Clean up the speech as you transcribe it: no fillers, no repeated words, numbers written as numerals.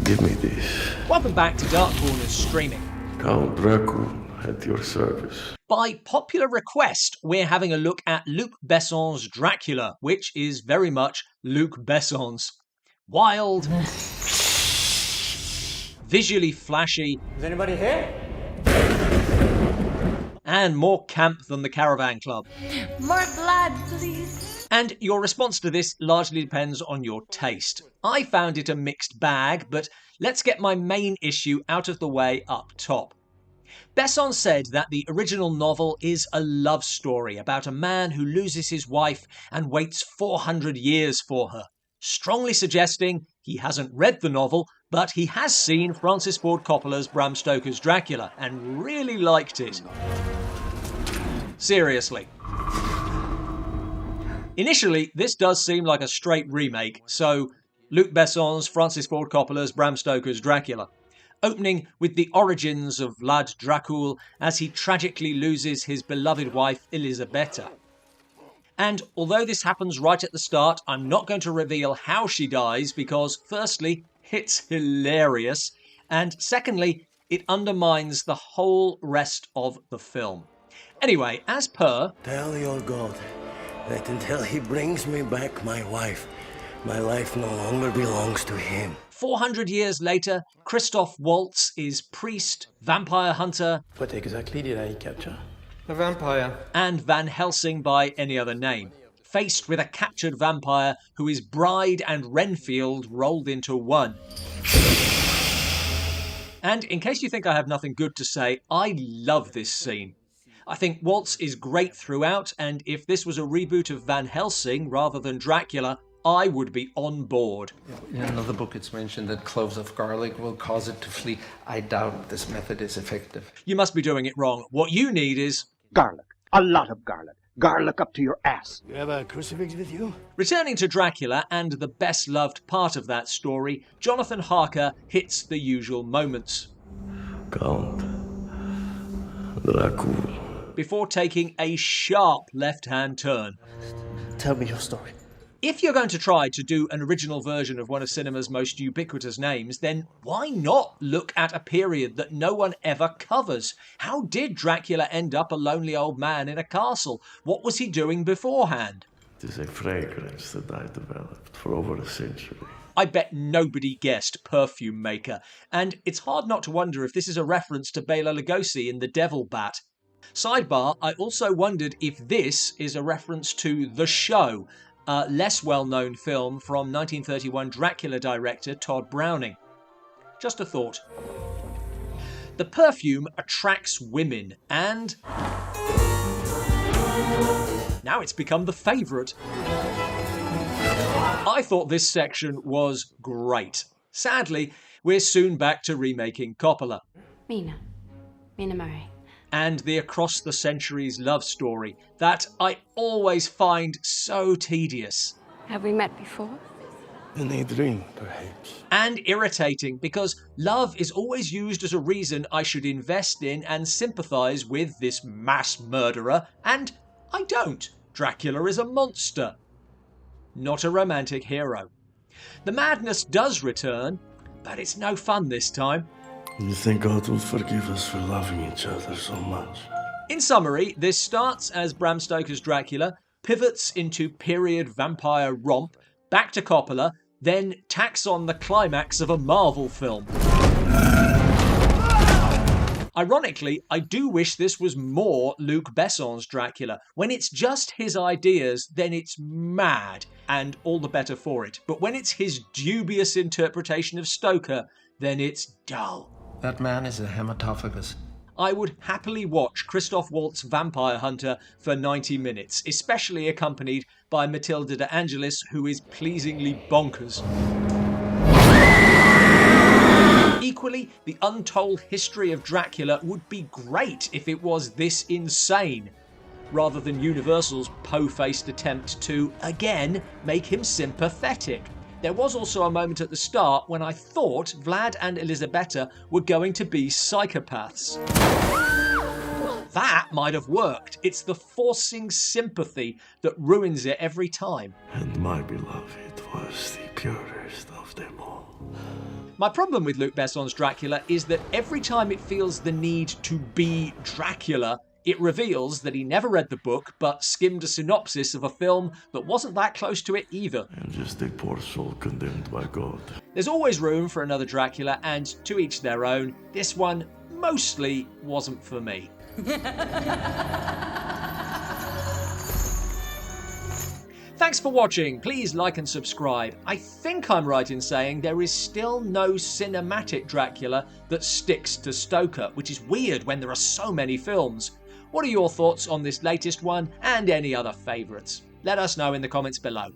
Give me this. Welcome back to Dark Corners Streaming. Count Dracula at your service. By popular request, we're having a look at Luc Besson's Dracula, which is very much Luc Besson's. Wild, visually flashy. Is anybody here? And more camp than the Caravan Club. More blood, please. And your response to this largely depends on your taste. I found it a mixed bag, but let's get my main issue out of the way up top. Besson said that the original novel is a love story about a man who loses his wife and waits 400 years for her, strongly suggesting he hasn't read the novel, but he has seen Francis Ford Coppola's Bram Stoker's Dracula and really liked it. Seriously. Initially, this does seem like a straight remake, so Luc Besson's Francis Ford Coppola's Bram Stoker's Dracula, opening with the origins of Vlad Dracul as he tragically loses his beloved wife Elisabetta. And although this happens right at the start, I'm not going to reveal how she dies because, firstly, it's hilarious, and secondly, it undermines the whole rest of the film. Anyway, as per... Tell your God that until he brings me back my wife, my life no longer belongs to him. 400 years later, Christoph Waltz is priest, vampire hunter... What exactly did I capture? A vampire. ...and Van Helsing by any other name, faced with a captured vampire who is Bride and Renfield rolled into one. And in case you think I have nothing good to say, I love this scene. I think Waltz is great throughout, and if this was a reboot of Van Helsing rather than Dracula, I would be on board. In another book it's mentioned that cloves of garlic will cause it to flee. I doubt this method is effective. You must be doing it wrong. What you need is... garlic. A lot of garlic. Garlic up to your ass. You have a crucifix with you? Returning to Dracula and the best-loved part of that story, Jonathan Harker hits the usual moments. Count Dracula. Before taking a sharp left-hand turn. Tell me your story. If you're going to try to do an original version of one of cinema's most ubiquitous names, then why not look at a period that no one ever covers? How did Dracula end up a lonely old man in a castle? What was he doing beforehand? It is a fragrance that I developed for over a century. I bet nobody guessed perfume maker, and it's hard not to wonder if this is a reference to Bela Lugosi in The Devil Bat. Sidebar, I also wondered if this is a reference to The Show, a less well-known film from 1931 Dracula director Todd Browning. Just a thought. The perfume attracts women, and now it's become the favourite. I thought this section was great. Sadly, we're soon back to remaking Coppola. Mina Murray. And the across the centuries love story that I always find so tedious. Have we met before? In a dream, perhaps. And irritating because love is always used as a reason I should invest in and sympathise with this mass murderer, and I don't. Dracula is a monster, not a romantic hero. The madness does return, but it's no fun this time. You think God will forgive us for loving each other so much? In summary, this starts as Bram Stoker's Dracula, pivots into period vampire romp, back to Coppola, then tacks on the climax of a Marvel film. Ironically, I do wish this was more Luc Besson's Dracula. When it's just his ideas, then it's mad, and all the better for it. But when it's his dubious interpretation of Stoker, then it's dull. That man is a hematophagus. I would happily watch Christoph Waltz Vampire Hunter for 90 minutes, especially accompanied by Matilda de Angelis, who is pleasingly bonkers. Equally, the untold history of Dracula would be great if it was this insane, rather than Universal's po-faced attempt to, again, make him sympathetic. There was also a moment at the start when I thought Vlad and Elisabetta were going to be psychopaths. that might have worked. It's the forcing sympathy that ruins it every time. And my beloved was the purest of them all. My problem with Luc Besson's Dracula is that every time it feels the need to be Dracula, it reveals that he never read the book but skimmed a synopsis of a film that wasn't that close to it either. And just a poor soul condemned by God. There's always room for another Dracula, and to each their own. This one mostly wasn't for me. Thanks for watching. Please like and subscribe. I think I'm right in saying there is still no cinematic Dracula that sticks to Stoker, which is weird when there are so many films. What are your thoughts on this latest one and any other favourites? Let us know in the comments below.